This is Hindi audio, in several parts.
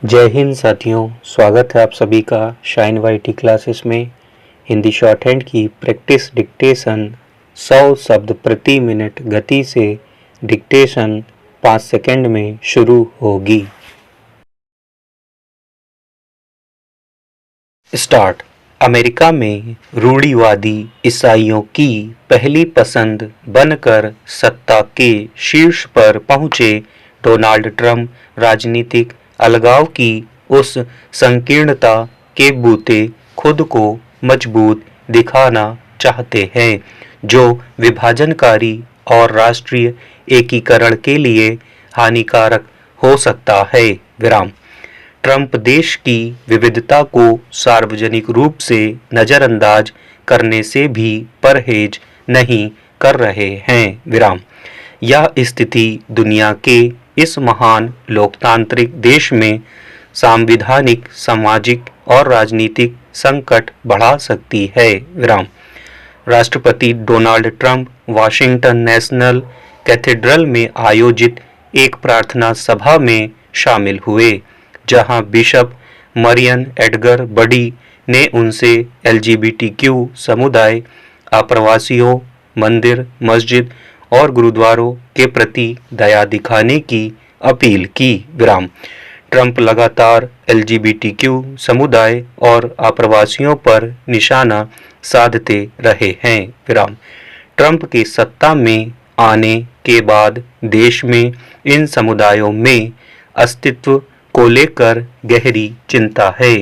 जय हिंद साथियों, स्वागत है आप सभी का शाइन वाईटी क्लासेस में। हिंदी शॉर्ट हैंड की प्रैक्टिस डिक्टेशन 100 शब्द प्रति मिनट गति से डिक्टेशन 5 सेकंड में शुरू होगी। स्टार्ट। अमेरिका में रूढ़िवादी ईसाइयों की पहली पसंद बनकर सत्ता के शीर्ष पर पहुंचे डोनाल्ड ट्रंप राजनीतिक अलगाव की उस संकीर्णता के बूते खुद को मजबूत दिखाना चाहते हैं जो विभाजनकारी और राष्ट्रीय एकीकरण के लिए हानिकारक हो सकता है। विराम। ट्रंप देश की विविधता को सार्वजनिक रूप से नजरअंदाज करने से भी परहेज नहीं कर रहे हैं। विराम। यह स्थिति दुनिया के इस महान लोकतांत्रिक देश में सांविधानिक, सामाजिक और राजनीतिक संकट बढ़ा सकती है। विराम। राष्ट्रपति Donald Trump Washington national cathedral में आयोजित एक प्रार्थना सभा में शामिल हुए, जहां बिशप मरियन एडगर बडी ने उनसे एलजीबीटीक्यू समुदाय, आप्रवासियों, मंदिर, मस्जिद और गुरुद्वारों के प्रति दया दिखाने की अपील की। विराम। ट्रंप लगातार एलजीबीटीक्यू समुदाय और आप्रवासियों पर निशाना साधते रहे हैं। विराम। ट्रंप के सत्ता में आने के बाद देश में इन समुदायों में अस्तित्व को लेकर गहरी चिंता है।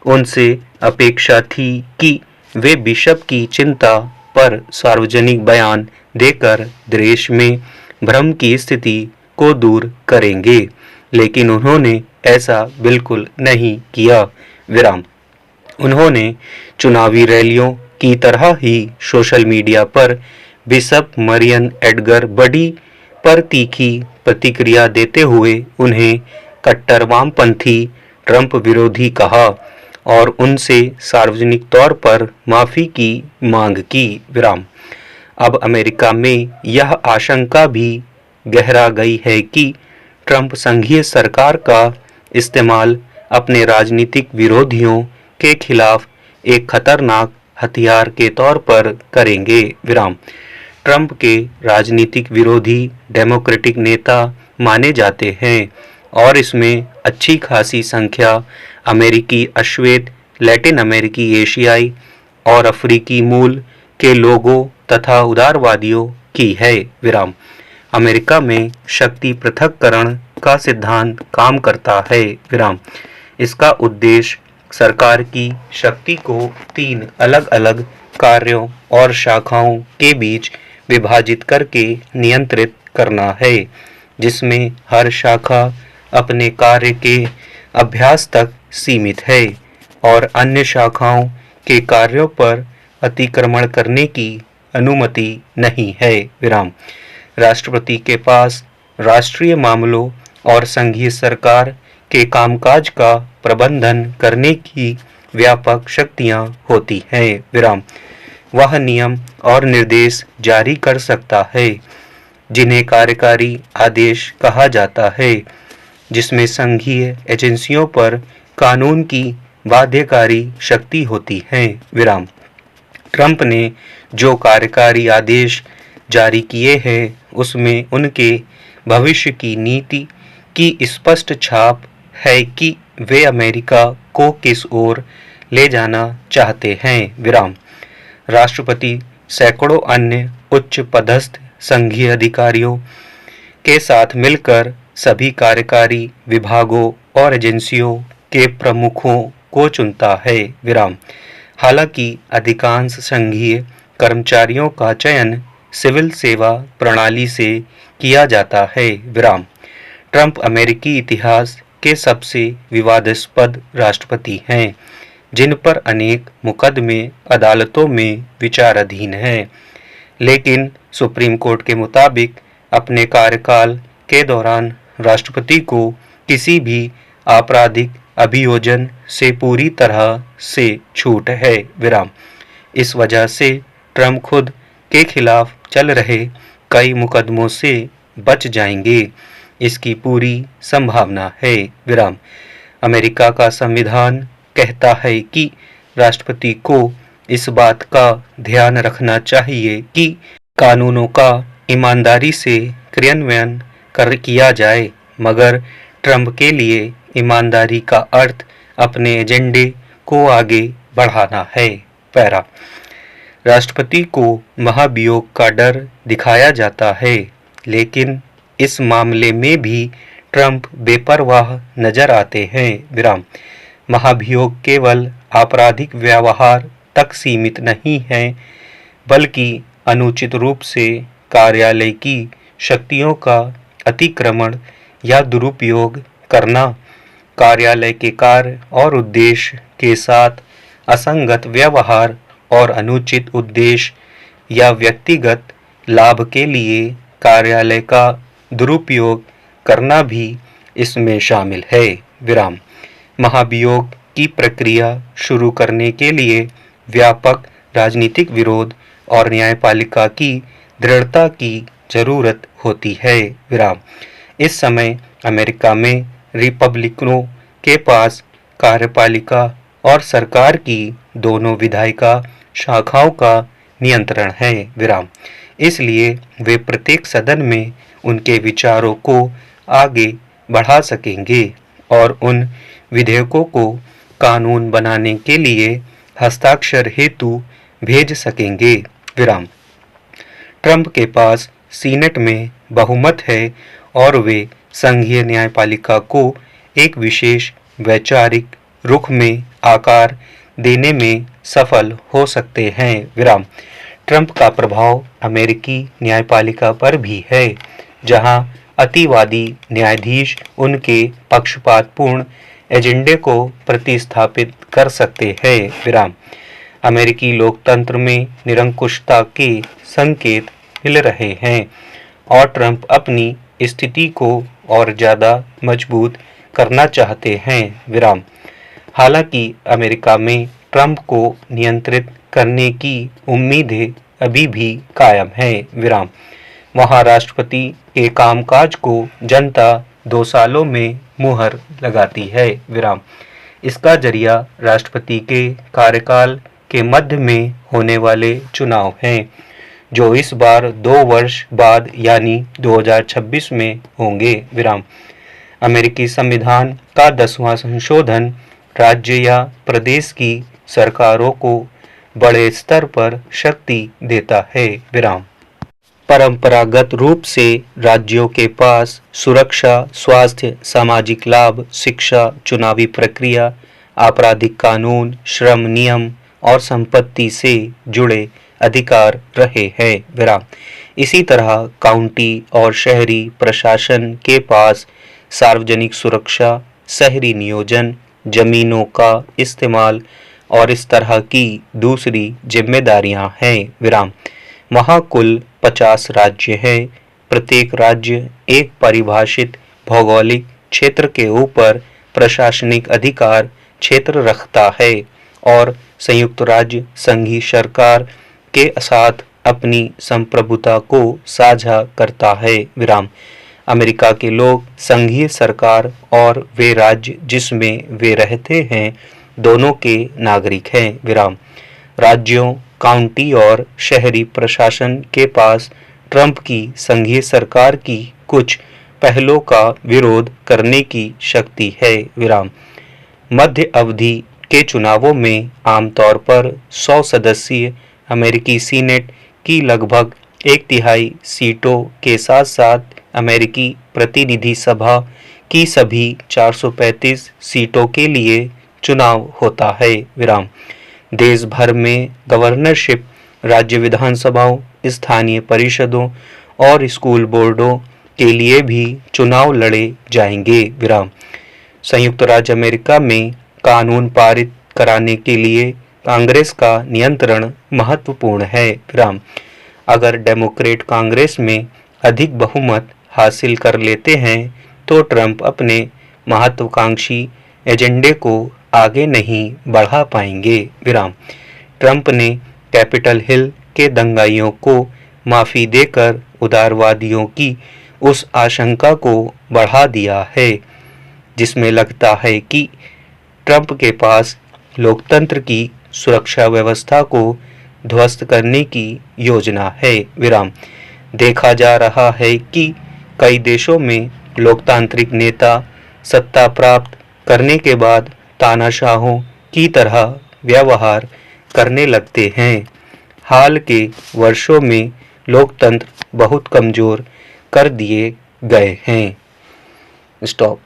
उनसे अपेक्षा थी कि वे बिशप की चिंता पर सार्वजनिक बयान देकर देश में भ्रम की स्थिति को दूर करेंगे, लेकिन उन्होंने ऐसा बिल्कुल नहीं किया। विराम। उन्होंने चुनावी रैलियों की तरह ही सोशल मीडिया पर बिशप मरियन एडगर बडी पर तीखी प्रतिक्रिया देते हुए उन्हें कट्टर वामपंथी, ट्रंप विरोधी कहा और उनसे सार्वजनिक तौर पर माफी की मांग की। विराम। अब अमेरिका में यह आशंका भी गहरा गई है कि ट्रंप संघीय सरकार का इस्तेमाल अपने राजनीतिक विरोधियों के खिलाफ एक खतरनाक हथियार के तौर पर करेंगे। विराम। ट्रंप के राजनीतिक विरोधी डेमोक्रेटिक नेता माने जाते हैं और इसमें अच्छी खासी संख्या अमेरिकी अश्वेत, लैटिन अमेरिकी, एशियाई और अफ्रीकी मूल के लोगों तथा उदारवादियों की है। विराम। अमेरिका में शक्ति पृथक्करण का सिद्धांत काम करता है। विराम। इसका उद्देश्य सरकार की शक्ति को 3 अलग अलग कार्यों और शाखाओं के बीच विभाजित करके नियंत्रित करना है, जिसमें हर शाखा अपने कार्य के अभ्यास तक सीमित है और अन्य शाखाओं के कार्यों पर अतिक्रमण करने की अनुमति नहीं है। विराम। राष्ट्रपति के पास राष्ट्रीय मामलों और संघीय सरकार के कामकाज का प्रबंधन करने की व्यापक शक्तियां होती हैं। विराम। वह नियम और निर्देश जारी कर सकता है, जिन्हें कार्यकारी आदेश कहा जाता है, जिसमें संघीय एजेंसियों पर कानून की बाध्यकारी शक्ति होती है। विराम। ट्रंप ने जो कार्यकारी आदेश जारी किए हैं, उसमें उनके भविष्य की नीति की स्पष्ट छाप है कि वे अमेरिका को किस ओर ले जाना चाहते हैं। विराम। राष्ट्रपति सैकड़ों अन्य उच्च पदस्थ संघीय अधिकारियों के साथ मिलकर सभी कार्यकारी विभागों और एजेंसियों के प्रमुखों को चुनता है। विराम। हालांकि अधिकांश संघीय कर्मचारियों का चयन सिविल सेवा प्रणाली से किया जाता है। विराम। ट्रंप अमेरिकी इतिहास के सबसे विवादास्पद राष्ट्रपति हैं, जिन पर अनेक मुकदमे अदालतों में विचाराधीन हैं, लेकिन सुप्रीम कोर्ट के मुताबिक अपने कार्यकाल के दौरान राष्ट्रपति को किसी भी आपराधिक अभियोजन से पूरी तरह से छूट है। विराम। इस वजह से ट्रंप खुद के खिलाफ चल रहे कई मुकदमों से बच जाएंगे, इसकी पूरी संभावना है। विराम। अमेरिका का संविधान कहता है कि राष्ट्रपति को इस बात का ध्यान रखना चाहिए कि कानूनों का ईमानदारी से क्रियान्वयन किया जाए, मगर ट्रंप के लिए ईमानदारी का अर्थ अपने एजेंडे को आगे बढ़ाना है। पैरा राष्ट्रपति को महाभियोग का डर दिखाया जाता है, लेकिन इस मामले में भी ट्रंप बेपरवाह नजर आते हैं। विराम महाभियोग केवल आपराधिक व्यवहार तक सीमित नहीं है, बल्कि अनुचित रूप से कार्यालय की शक्तियों का अतिक्रमण या दुरुपयोग करना, कार्यालय के कार्य और उद्देश्य के साथ असंगत व्यवहार और अनुचित उद्देश्य या व्यक्तिगत लाभ के लिए कार्यालय का दुरुपयोग करना भी इसमें शामिल है। विराम महाभियोग की प्रक्रिया शुरू करने के लिए व्यापक राजनीतिक विरोध और न्यायपालिका की दृढ़ता की जरूरत होती है। विराम इस समय अमेरिका में रिपब्लिकनों के पास कार्यपालिका और सरकार की दोनों विधायिका शाखाओं का नियंत्रण है। विराम इसलिए वे प्रत्येक सदन में उनके विचारों को आगे बढ़ा सकेंगे और उन विधेयकों को कानून बनाने के लिए हस्ताक्षर हेतु भेज सकेंगे। विराम ट्रंप के पास सीनेट में बहुमत है और वे संघीय न्यायपालिका को एक विशेष वैचारिक रुख में आकार देने में सफल हो सकते हैं। विराम ट्रंप का प्रभाव अमेरिकी न्यायपालिका पर भी है, जहां अतिवादी न्यायाधीश उनके पक्षपातपूर्ण एजेंडे को प्रतिस्थापित कर सकते हैं। विराम अमेरिकी लोकतंत्र में निरंकुशता के संकेत मिल रहे हैं और ट्रंप अपनी स्थिति को और ज़्यादा मजबूत करना चाहते हैं। विराम हालांकि अमेरिका में ट्रंप को नियंत्रित करने की उम्मीदें अभी भी कायम है। विराम वहां राष्ट्रपति के कामकाज को जनता 2 सालों में मुहर लगाती है। विराम इसका जरिया राष्ट्रपति के कार्यकाल के मध्य में होने वाले चुनाव हैं, जो इस बार 2 वर्ष बाद यानी 2026 में होंगे। विराम अमेरिकी संविधान का 10वां संशोधन राज्य या प्रदेश की सरकारों को बड़े स्तर पर शक्ति देता है। विराम परंपरागत रूप से राज्यों के पास सुरक्षा, स्वास्थ्य, सामाजिक लाभ, शिक्षा, चुनावी प्रक्रिया, आपराधिक कानून, श्रम नियम और संपत्ति से जुड़े अधिकार रहे हैं। विराम इसी तरह काउंटी और शहरी प्रशासन के पास सार्वजनिक सुरक्षा, शहरी नियोजन, जमीनों का इस्तेमाल और इस तरह की दूसरी जिम्मेदारियां हैं। विराम वहाँ कुल 50 राज्य हैं। प्रत्येक राज्य एक परिभाषित भौगोलिक क्षेत्र के ऊपर प्रशासनिक अधिकार क्षेत्र रखता है और संयुक्त राज्य संघीय सरकार के साथ अपनी संप्रभुता को साझा करता है। विराम अमेरिका के लोग संघीय सरकार और वे राज्य जिसमें वे रहते हैं दोनों के नागरिक हैं। विराम राज्यों, काउंटी और शहरी प्रशासन के पास ट्रंप की संघीय सरकार की कुछ पहलों का विरोध करने की शक्ति है। विराम मध्य अवधि के चुनावों में आमतौर पर 100 सदस्यीय अमेरिकी सीनेट की लगभग 1/3 सीटों के साथ साथ अमेरिकी प्रतिनिधि सभा की सभी 435 सीटों के लिए चुनाव होता है। विराम देश भर में गवर्नरशिप, राज्य विधानसभाओं, स्थानीय परिषदों और स्कूल बोर्डों के लिए भी चुनाव लड़े जाएंगे। विराम संयुक्त राज्य अमेरिका में कानून पारित कराने के लिए कांग्रेस का नियंत्रण महत्वपूर्ण है। विराम अगर डेमोक्रेट कांग्रेस में अधिक बहुमत हासिल कर लेते हैं तो ट्रंप अपने महत्वाकांक्षी एजेंडे को आगे नहीं बढ़ा पाएंगे। विराम ट्रंप ने कैपिटल हिल के दंगाइयों को माफ़ी देकर उदारवादियों की उस आशंका को बढ़ा दिया है जिसमें लगता है कि ट्रंप के पास लोकतंत्र की सुरक्षा व्यवस्था को ध्वस्त करने की योजना है। विराम। देखा जा रहा है कि कई देशों में लोकतांत्रिक नेता सत्ता प्राप्त करने के बाद तानाशाहों की तरह व्यवहार करने लगते हैं। हाल के वर्षों में लोकतंत्र बहुत कमजोर कर दिए गए हैं। स्टॉप।